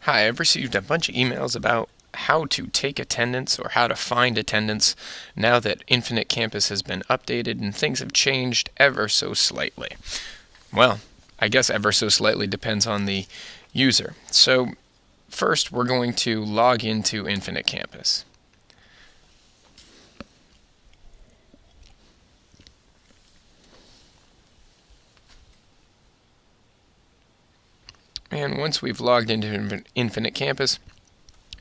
Hi, I've received a bunch of emails about how to take attendance or how to find attendance now that Infinite Campus has been updated and things have changed ever so slightly. Well, I guess ever so slightly depends on the user. So first we're going to log into Infinite Campus. And once we've logged into Infinite Campus,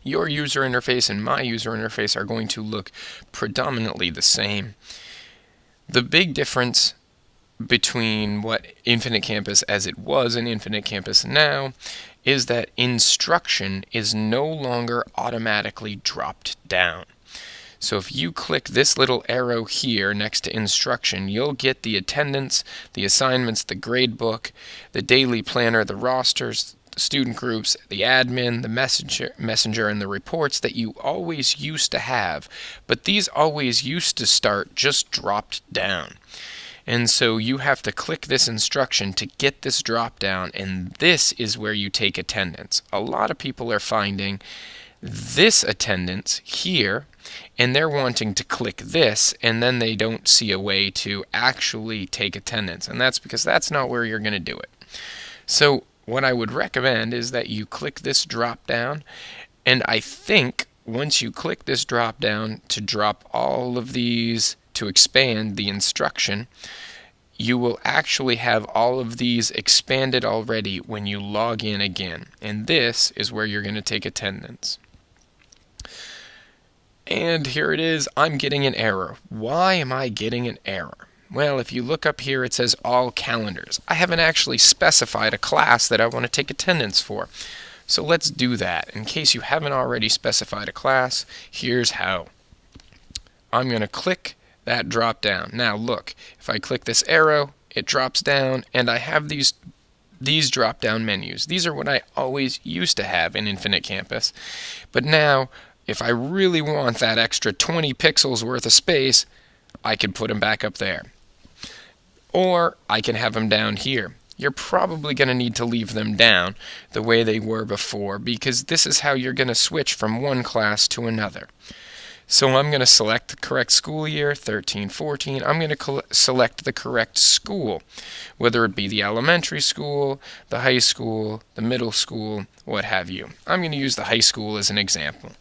your user interface and my user interface are going to look predominantly the same. The big difference between what Infinite Campus as it was and Infinite Campus now is that instruction is no longer automatically dropped down. So if you click this little arrow here next to instruction, you'll get the attendance, the assignments, the grade book, the daily planner, the rosters, the student groups, the admin, the messenger, and the reports that you always used to have. But these always used to start just dropped down. And so you have to click this instruction to get this drop down, and this is where you take attendance. A lot of people are finding this attendance here, and they're wanting to click this, and then they don't see a way to actually take attendance. And that's because that's not where you're going to do it. So what I would recommend is that you click this drop down, and I think once you click this drop down to drop all of these, to expand the instruction, you will actually have all of these expanded already when you log in again. And this is where you're going to take attendance. And here it is. I'm getting an error. Why am I getting an error? Well, if you look up here, it says all calendars. I haven't actually specified a class that I want to take attendance for. So let's do that. In case you haven't already specified a class, here's how. I'm going to click that drop down. Now look, if I click this arrow, it drops down, and I have these drop down menus. These are what I always used to have in Infinite Campus. But now, if I really want that extra 20 pixels worth of space, I can put them back up there. Or I can have them down here. You're probably going to need to leave them down the way they were before, because this is how you're going to switch from one class to another. So I'm going to select the correct school year, 13-14. I'm going to select the correct school, whether it be the elementary school, the high school, the middle school, what have you. I'm going to use the high school as an example.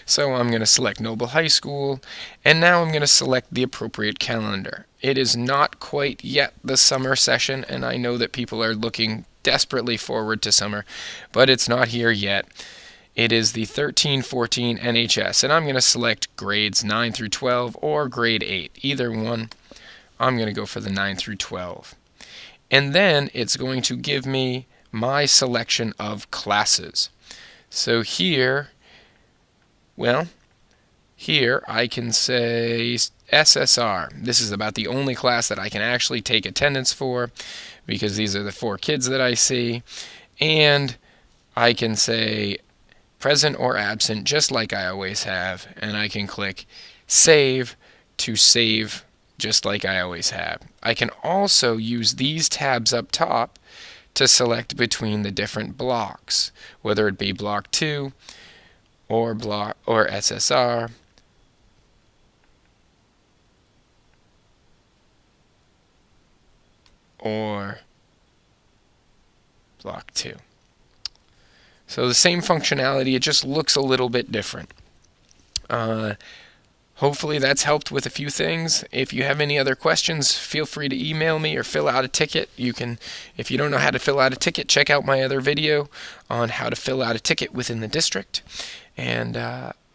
So I'm going to select Noble High School, and now I'm going to select the appropriate calendar. It is not quite yet the summer session, and I know that people are looking desperately forward to summer, but it's not here yet. It is the 13-14 NHS, and I'm going to select grades 9 through 12 or grade 8, either one. I'm going to go for the 9 through 12. And then it's going to give me my selection of classes. So here I can say SSR. This is about the only class that I can actually take attendance for, because these are the 4 kids that I see. And I can say present or absent, just like I always have, and I can click save to save just like I always have. I can also use these tabs up top to select between the different blocks, whether it be block 2 or SSR, or block 2. So the same functionality, it just looks a little bit different. Hopefully that's helped with a few things. If you have any other questions, feel free to email me or fill out a ticket. You can, if you don't know how to fill out a ticket, check out my other video on how to fill out a ticket within the district. And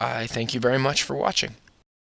I thank you very much for watching.